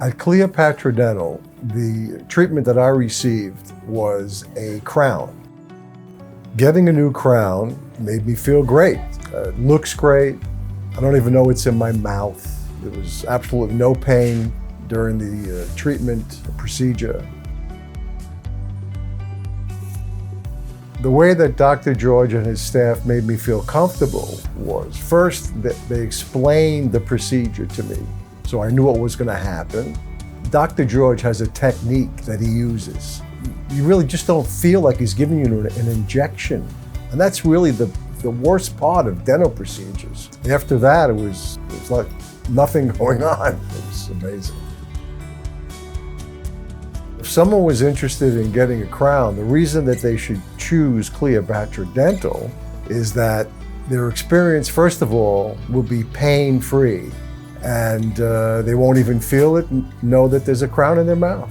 At Cleopatra Dental, the treatment that I received was a crown. Getting a new crown made me feel great. It looks great. I don't even know it's in my mouth. There was absolutely no pain during the treatment procedure. The way that Dr. George and his staff made me feel comfortable was, first, that they explained the procedure to me, so I knew what was going to happen. Dr. George has a technique that he uses. You really just don't feel like he's giving you an injection. And that's really the worst part of dental procedures. After that, it was like nothing going on. It was amazing. If someone was interested in getting a crown, the reason that they should choose Cleopatra Dental is that their experience, first of all, will be pain-free, and they won't even feel it and know that there's a crown in their mouth.